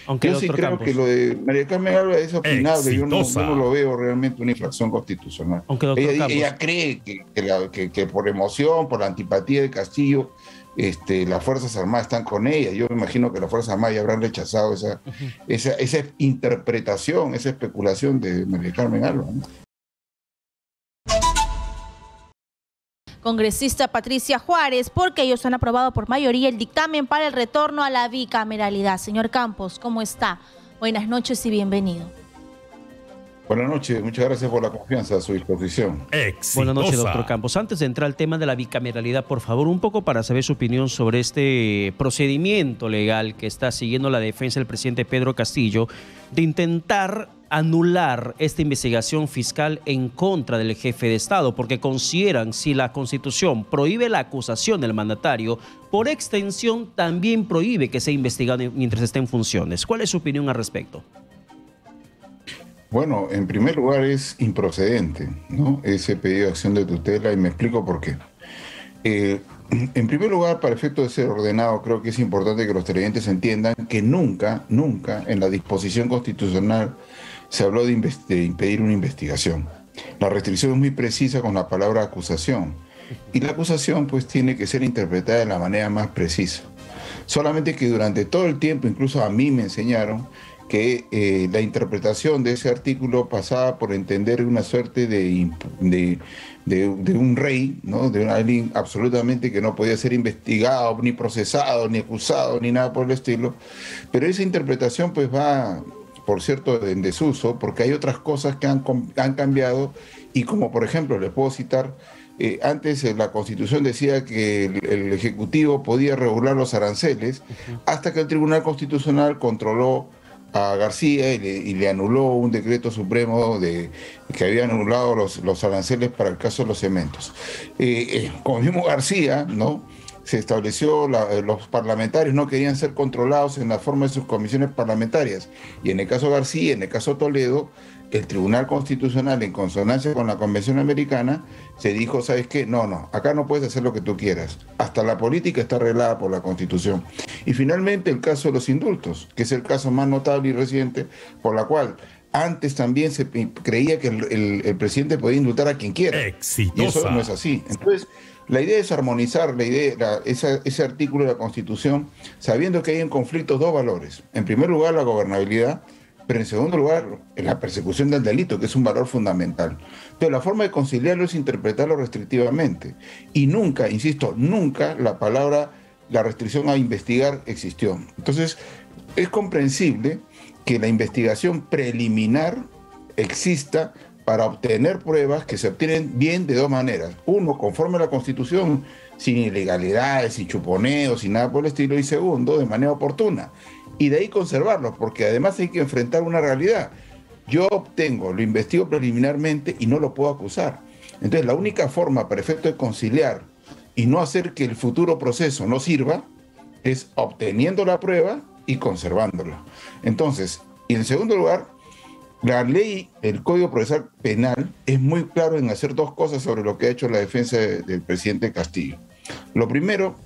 Aunque, Yo sí doctor creo que Campos, lo de María Carmen Alba es opinable, Exitosa. yo no lo veo realmente una infracción constitucional. aunque, doctor Campos, Ella cree que por emoción, por la antipatía de Castillo, las Fuerzas Armadas están con ella. Yo me imagino que las Fuerzas Armadas ya habrán rechazado esa interpretación, esa especulación de María Carmen Alba, ¿no? Congresista Patricia Juárez, porque ellos han aprobado por mayoría el dictamen para el retorno a la bicameralidad. Señor Campos, ¿cómo está? Buenas noches y bienvenido. Buenas noches, muchas gracias por la confianza a su disposición. Exitosa. buenas noches, doctor Campos. Antes de entrar al tema de la bicameralidad, por favor, un poco para saber su opinión sobre este procedimiento legal que está siguiendo la defensa del presidente Pedro Castillo de intentar anular esta investigación fiscal en contra del jefe de Estado, porque consideran si la Constitución prohíbe la acusación del mandatario, por extensión también prohíbe que sea investigado mientras esté en funciones. ¿Cuál es su opinión al respecto? Bueno, en primer lugar es improcedente, ¿no? Ese pedido de acción de tutela, y me explico por qué. En primer lugar, para efecto de ser ordenado, creo que es importante que los televidentes entiendan que nunca en la disposición constitucional se habló de impedir una investigación. La restricción es muy precisa con la palabra acusación, y la acusación pues tiene que ser interpretada de la manera más precisa. Solamente que durante todo el tiempo, incluso a mí me enseñaron que la interpretación de ese artículo pasaba por entender una suerte de un rey, ¿no? De alguien absolutamente que no podía ser investigado, ni procesado, ni acusado, ni nada por el estilo. Pero esa interpretación pues va, por cierto, en desuso, porque hay otras cosas que han cambiado, y como por ejemplo, les puedo citar, antes la Constitución decía que el Ejecutivo podía regular los aranceles, hasta que el Tribunal Constitucional controló a García y le anuló un decreto supremo que había anulado los aranceles para el caso de los cementos. Como mismo García, ¿no? Se estableció, los parlamentarios no querían ser controlados en la forma de sus comisiones parlamentarias, y en el caso García, en el caso Toledo, el Tribunal Constitucional, en consonancia con la Convención Americana, se dijo, ¿sabes qué? No, acá no puedes hacer lo que tú quieras. Hasta la política está arreglada por la Constitución. Y finalmente el caso de los indultos, que es el caso más notable y reciente, por la cual antes también se creía que el presidente podía indultar a quien quiera. Exitosa. Y eso no es así. Entonces, la idea es armonizar ese artículo de la Constitución, sabiendo que hay en conflictos dos valores. En primer lugar, la gobernabilidad, pero en segundo lugar, la persecución del delito, que es un valor fundamental. Pero la forma de conciliarlo es interpretarlo restrictivamente. Y nunca, insisto, nunca la restricción a investigar existió. Entonces, es comprensible que la investigación preliminar exista para obtener pruebas que se obtienen bien de dos maneras. Uno, conforme a la Constitución, sin ilegalidades, sin chuponeos, sin nada por el estilo. Y segundo, de manera oportuna. Y de ahí conservarlos, porque además hay que enfrentar una realidad. Yo lo investigo preliminarmente y no lo puedo acusar. Entonces, la única forma para efecto de conciliar y no hacer que el futuro proceso no sirva es obteniendo la prueba y conservándola. Entonces, y en segundo lugar, la ley, el Código Procesal Penal, es muy claro en hacer dos cosas sobre lo que ha hecho la defensa del presidente Castillo. Lo primero,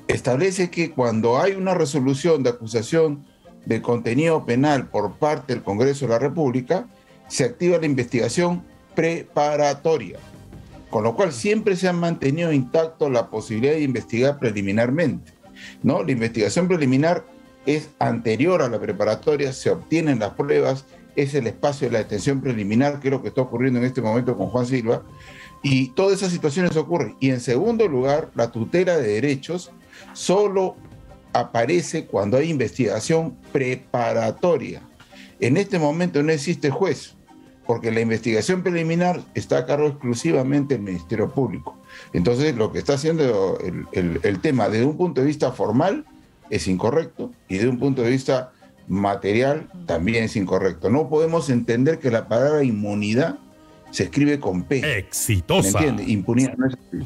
establece que cuando hay una resolución de acusación de contenido penal por parte del Congreso de la República, se activa la investigación preparatoria, con lo cual siempre se ha mantenido intacto la posibilidad de investigar preliminarmente, ¿no? La investigación preliminar es anterior a la preparatoria, se obtienen las pruebas, es el espacio de la detención preliminar, que es lo que está ocurriendo en este momento con Juan Silva, y todas esas situaciones ocurren. Y en segundo lugar, la tutela de derechos solo aparece cuando hay investigación preparatoria. En este momento no existe juez, porque la investigación preliminar está a cargo exclusivamente del Ministerio Público. Entonces, lo que está haciendo el tema desde un punto de vista formal es incorrecto, y desde un punto de vista material también es incorrecto. No podemos entender que la palabra inmunidad se escribe con P. Exitosa. ¿Me entiende? Impunidad no es así.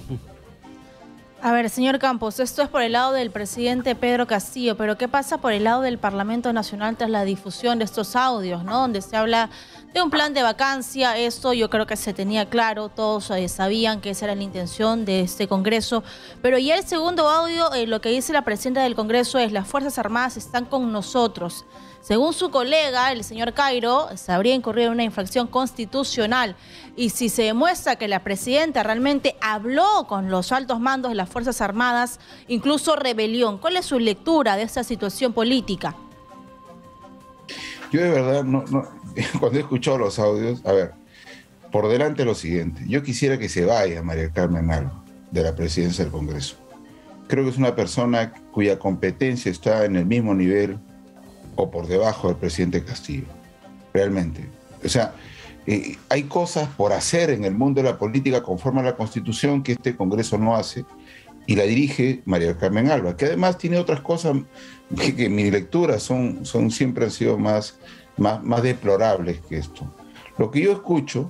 A ver, señor Campos, esto es por el lado del presidente Pedro Castillo, pero ¿qué pasa por el lado del Parlamento Nacional tras la difusión de estos audios, ¿no? Donde se habla de un plan de vacancia? Esto yo creo que se tenía claro, todos sabían que esa era la intención de este Congreso, pero ya el segundo audio, lo que dice la presidenta del Congreso es: las Fuerzas Armadas están con nosotros. Según su colega, el señor Cairo, se habría incurrido en una infracción constitucional. Y si se demuestra que la presidenta realmente habló con los altos mandos de las Fuerzas Armadas, incluso rebelión, ¿cuál es su lectura de esta situación política? Yo de verdad, cuando he escuchado los audios, a ver, por delante lo siguiente: yo quisiera que se vaya María Carmen Alba de la presidencia del Congreso. Creo que es una persona cuya competencia está en el mismo nivel o por debajo del presidente Castillo, realmente. O sea, hay cosas por hacer en el mundo de la política conforme a la Constitución que este Congreso no hace, y la dirige María Carmen Alba, que además tiene otras cosas que en mi lectura siempre han sido más deplorables que esto. Lo que yo escucho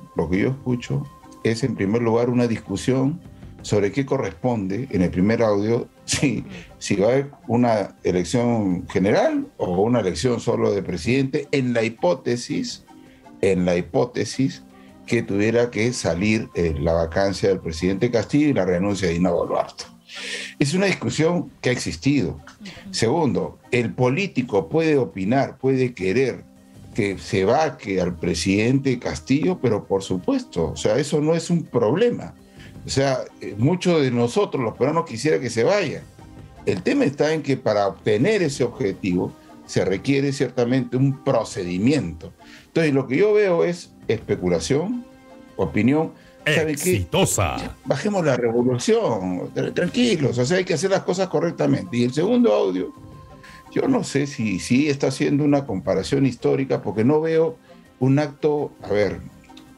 es, en primer lugar, una discusión sobre qué corresponde en el primer audio, si va a haber una elección general o una elección solo de presidente, en la hipótesis que tuviera que salir la vacancia del presidente Castillo y la renuncia de Dina Boluarte. Es una discusión que ha existido. Segundo, el político puede opinar, puede querer que se vaque al presidente Castillo, pero por supuesto, o sea, eso no es un problema. O sea, muchos de nosotros, los peruanos, quisiera que se vaya. El tema está en que para obtener ese objetivo se requiere ciertamente un procedimiento. Entonces, lo que yo veo es especulación, opinión. ¿Sabe exitosa? ¿Qué? Bajemos la revolución, tranquilos, o sea, hay que hacer las cosas correctamente. Y el segundo audio, yo no sé si está haciendo una comparación histórica, porque no veo un acto,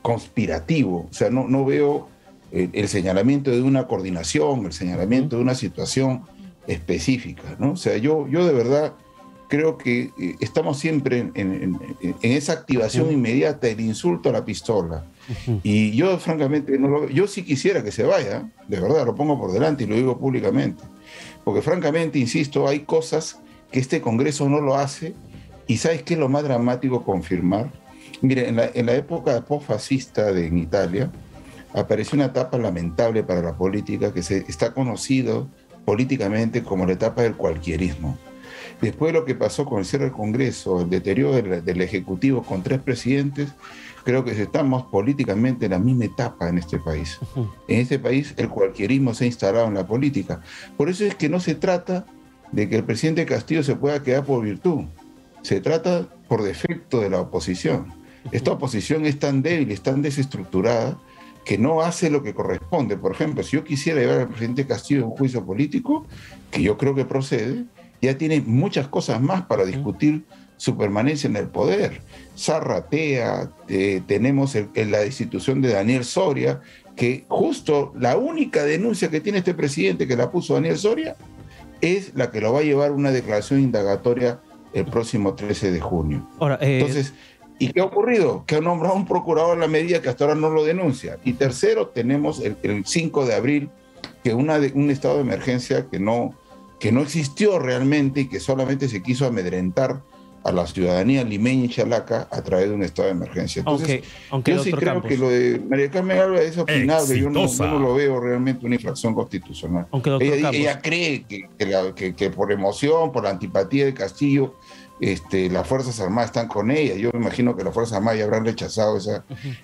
conspirativo. O sea, no veo el señalamiento de una coordinación, el señalamiento de una situación específica, ¿no? O sea, yo de verdad creo que estamos siempre en esa activación inmediata del insulto a la pistola. Y yo, francamente, yo sí quisiera que se vaya, de verdad, lo pongo por delante y lo digo públicamente. Porque, francamente, insisto, hay cosas que este Congreso no lo hace. Y ¿sabes qué es lo más dramático? Confirmar. Mire, en la época postfascista en Italia, apareció una etapa lamentable para la política que está conocido políticamente como la etapa del cualquierismo. Después de lo que pasó con el cierre del Congreso, el deterioro del Ejecutivo con 3 presidentes, creo que estamos políticamente en la misma etapa en este país. En este país el cualquierismo se ha instalado en la política. Por eso es que no se trata de que el presidente Castillo se pueda quedar por virtud. Se trata por defecto de la oposición. Esta oposición es tan débil, es tan desestructurada, que no hace lo que corresponde. Por ejemplo, si yo quisiera llevar al presidente Castillo a un juicio político, que yo creo que procede, ya tiene muchas cosas más para discutir su permanencia en el poder. Zarratea, tenemos la destitución de Daniel Soria, que justo la única denuncia que tiene este presidente, que la puso Daniel Soria, es la que lo va a llevar a una declaración indagatoria el próximo 13 de junio. Ahora, entonces, ¿y qué ha ocurrido? Que ha nombrado un procurador a la medida que hasta ahora no lo denuncia. Y tercero, tenemos el 5 de abril, que un estado de emergencia que no existió realmente y que solamente se quiso amedrentar a la ciudadanía limeña y chalaca a través de un estado de emergencia. Entonces, yo sí creo que lo de María Carmen Alba es opinable. Yo no lo veo realmente una infracción constitucional. Ella cree que por emoción, por la antipatía de Castillo, las Fuerzas Armadas están con ella. Yo me imagino que las Fuerzas Armadas ya habrán rechazado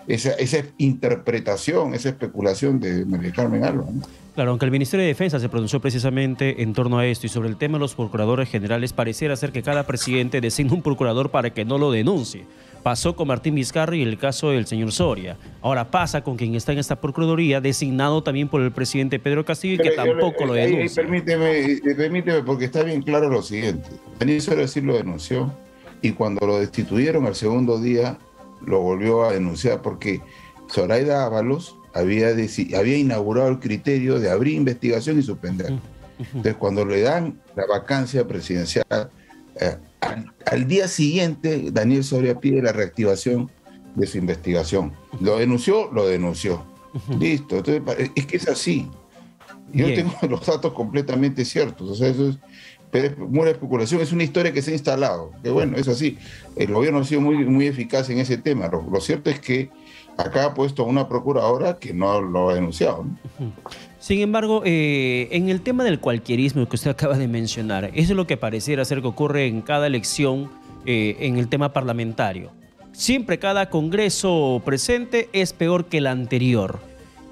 esa interpretación, esa especulación de María Carmen Alba, ¿no? Claro, aunque el Ministerio de Defensa se pronunció precisamente en torno a esto y sobre el tema de los procuradores generales, pareciera ser que cada presidente designa un procurador para que no lo denuncie. Pasó con Martín Vizcarra y el caso del señor Soria. Ahora pasa con quien está en esta procuraduría, designado también por el presidente Pedro Castillo, y que tampoco lo denuncia. Permíteme, porque está bien claro lo siguiente. Daniel Soria sí lo denunció, y cuando lo destituyeron al segundo día, lo volvió a denunciar, porque Zoraida Ábalos había inaugurado el criterio de abrir investigación y suspender. Entonces, cuando le dan la vacancia presidencial, al día siguiente, Daniel Soria pide la reactivación de su investigación. ¿Lo denunció? Lo denunció. Listo. Entonces, es que es así. Yo Bien. tengo los datos completamente ciertos, o sea, eso es, pero es pura especulación, es una historia que se ha instalado, que bueno, es así. El gobierno ha sido muy eficaz en ese tema. Lo cierto es que acá ha puesto a una procuradora que no lo ha denunciado, ¿no? Sin embargo, en el tema del cualquierismo que usted acaba de mencionar, eso es lo que pareciera ser que ocurre en cada elección en el tema parlamentario. Siempre cada congreso presente es peor que el anterior.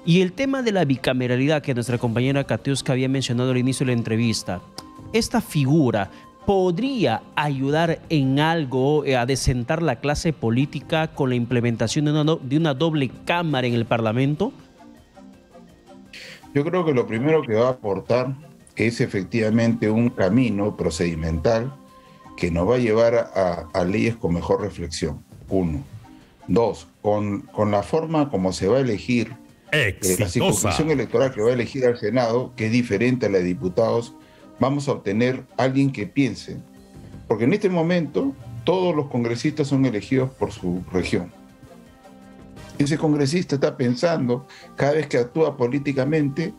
Y el tema de la bicameralidad que nuestra compañera Katiuska había mencionado al inicio de la entrevista, esta figura podría ayudar en algo a desentar la clase política con la implementación de una doble cámara en el Parlamento. Yo creo que lo primero que va a aportar es efectivamente un camino procedimental que nos va a llevar a leyes con mejor reflexión, uno. Dos, con la forma como se va a elegir la circunscripción electoral que va a elegir al Senado, que es diferente a la de diputados, vamos a obtener alguien que piense. Porque en este momento todos los congresistas son elegidos por su región. Ese congresista está pensando cada vez que actúa políticamente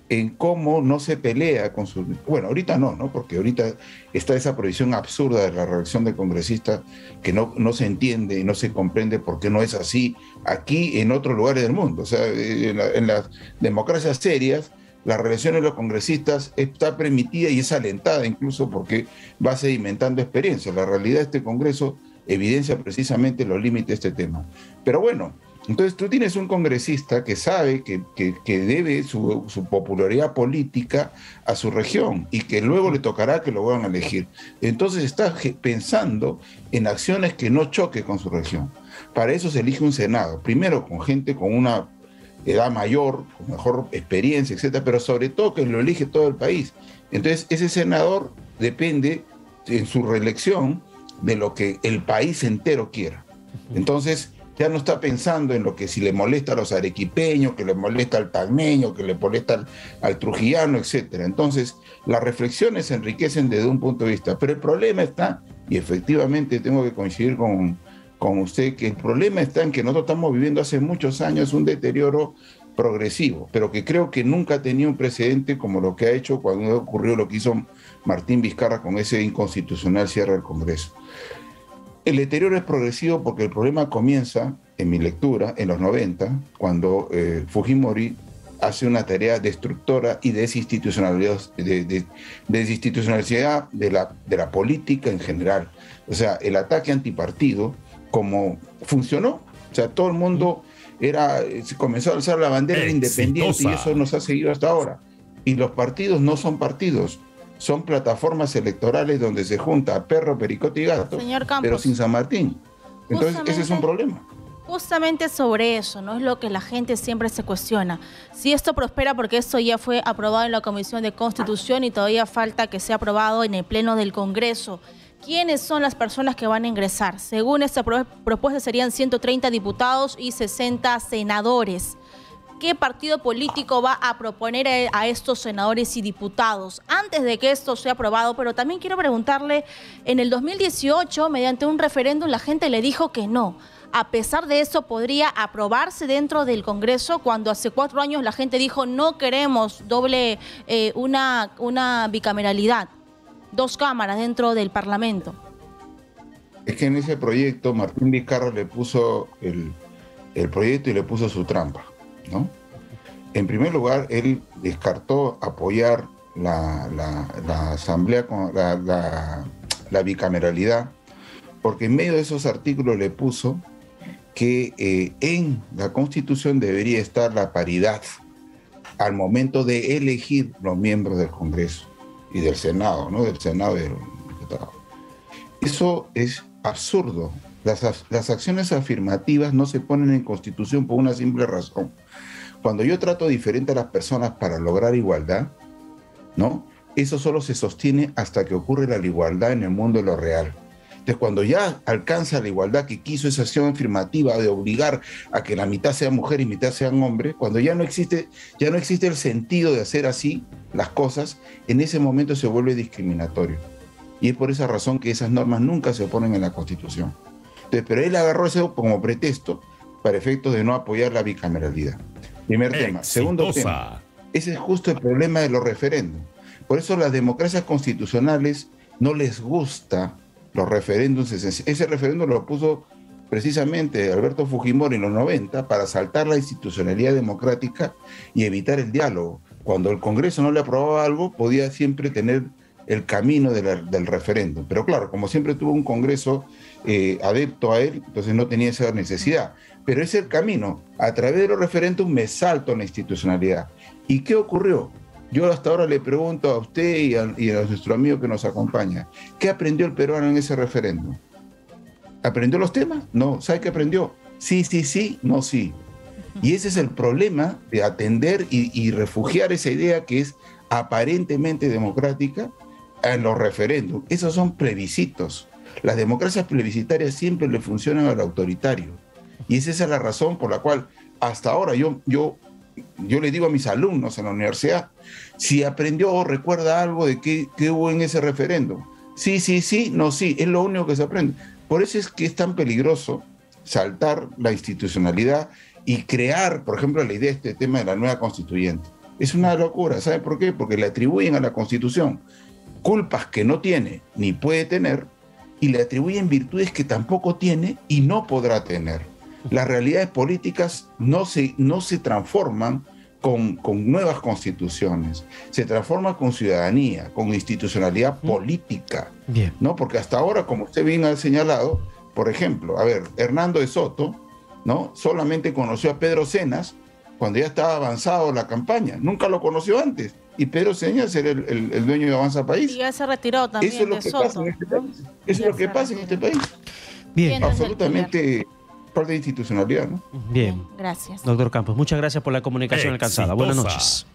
en cómo no se pelea con su... Bueno, ahorita no, porque ahorita está esa prohibición absurda de la reelección de congresistas que no se entiende y no se comprende por qué no es así aquí y en otros lugares del mundo. O sea, en las democracias serias, la reelección de los congresistas está permitida y es alentada incluso porque va sedimentando experiencia. La realidad de este Congreso evidencia precisamente los límites de este tema. Pero bueno, entonces tú tienes un congresista que sabe que debe su popularidad política a su región y que luego le tocará que lo van a elegir. Entonces está pensando en acciones que no choque con su región. Para eso se elige un Senado, primero con gente con una edad mayor, con mejor experiencia, etcétera, pero sobre todo que lo elige todo el país. Entonces ese senador depende en su reelección de lo que el país entero quiera. Entonces ya no está pensando en lo que si le molesta a los arequipeños, que le molesta al tacneño, que le molesta al trujillano, etcétera. Entonces las reflexiones se enriquecen desde un punto de vista, pero el problema está, y efectivamente tengo que coincidir con usted, que el problema está en que nosotros estamos viviendo hace muchos años un deterioro progresivo, pero que creo que nunca ha tenido un precedente como lo que ha hecho cuando ocurrió lo que hizo Martín Vizcarra con ese inconstitucional cierre del Congreso. El deterioro es progresivo porque el problema comienza, en mi lectura, en los 90, cuando Fujimori hace una tarea destructora y desinstitucionalidad de la política en general. O sea, el ataque antipartido, como funcionó, o sea, todo el mundo se comenzó a alzar la bandera independiente y eso nos ha seguido hasta ahora. Y los partidos no son partidos, son plataformas electorales donde se junta perro, pericote y gato, Señor Campos, pero sin San Martín. Entonces ese es un problema. Justamente sobre eso, ¿no? Es lo que la gente siempre se cuestiona. Si esto prospera, porque esto ya fue aprobado en la Comisión de Constitución y todavía falta que sea aprobado en el Pleno del Congreso. ¿Quiénes son las personas que van a ingresar? Según esta propuesta serían 130 diputados y 60 senadores. ¿Qué partido político va a proponer a estos senadores y diputados antes de que esto sea aprobado? Pero también quiero preguntarle, en el 2018, mediante un referéndum, la gente le dijo que no. A pesar de eso, ¿podría aprobarse dentro del Congreso cuando hace 4 años la gente dijo no queremos una bicameralidad, 2 cámaras dentro del Parlamento? Es que en ese proyecto Martín Vizcarra le puso el proyecto y le puso su trampa, ¿no? En primer lugar, él descartó apoyar la asamblea con la bicameralidad, porque en medio de esos artículos le puso que en la Constitución debería estar la paridad al momento de elegir los miembros del Congreso y del Senado, ¿no? Del Senado y del diputado. Eso es absurdo. Las acciones afirmativas no se ponen en Constitución por una simple razón. Cuando yo trato diferente a las personas para lograr igualdad, ¿no? Eso solo se sostiene hasta que ocurre la igualdad en el mundo de lo real. Entonces, cuando ya alcanza la igualdad que quiso esa acción afirmativa de obligar a que la mitad sea mujer y mitad sean hombres, cuando ya no existe el sentido de hacer así las cosas, en ese momento se vuelve discriminatorio. Y es por esa razón que esas normas nunca se ponen en la Constitución. Entonces, pero él agarró eso como pretexto para efectos de no apoyar la bicameralidad. Primer tema. Segundo tema. Ese es justo el problema de los referéndums. Por eso las democracias constitucionales no les gusta los referéndums. Ese referéndum lo puso precisamente Alberto Fujimori en los 90 para saltar la institucionalidad democrática y evitar el diálogo. Cuando el Congreso no le aprobaba algo, podía siempre tener el camino del referéndum. Pero claro, como siempre tuvo un Congreso adepto a él, entonces no tenía esa necesidad. Pero es el camino. A través de los referéndums me salto la institucionalidad. ¿Y qué ocurrió? Yo hasta ahora le pregunto a usted y a nuestro amigo que nos acompaña, ¿qué aprendió el peruano en ese referéndum? ¿Aprendió los temas? No. ¿Sabe qué aprendió? Sí, sí, sí, no, sí. Y ese es el problema de atender y refugiar esa idea que es aparentemente democrática en los referéndums. Esos son plebiscitos. Las democracias plebiscitarias siempre le funcionan al autoritario. Y esa es la razón por la cual hasta ahora yo le digo a mis alumnos en la universidad, si aprendió o recuerda algo de qué hubo en ese referéndum. Sí, sí, sí, no, sí, es lo único que se aprende. Por eso es que es tan peligroso saltar la institucionalidad y crear, por ejemplo, la idea de este tema de la nueva constituyente. Es una locura, ¿sabe por qué? Porque le atribuyen a la Constitución culpas que no tiene ni puede tener y le atribuyen virtudes que tampoco tiene y no podrá tener. Las realidades políticas no se transforman con nuevas constituciones, se transforman con ciudadanía, con institucionalidad política. Bien. ¿No? Porque hasta ahora, como usted bien ha señalado, por ejemplo, a ver, Hernando de Soto, ¿no? Solamente conoció a Pedro Cenas cuando ya estaba avanzado la campaña, nunca lo conoció antes. Y Pedro Cenas era el dueño de Avanza País. Y ya se retiró también. Eso es lo que pasa en este país. Eso es lo que pasa en este país. Bien. Absolutamente falta de institucionalidad, ¿no? Bien. Gracias. Doctor Campos, muchas gracias por la comunicación alcanzada. Buenas noches.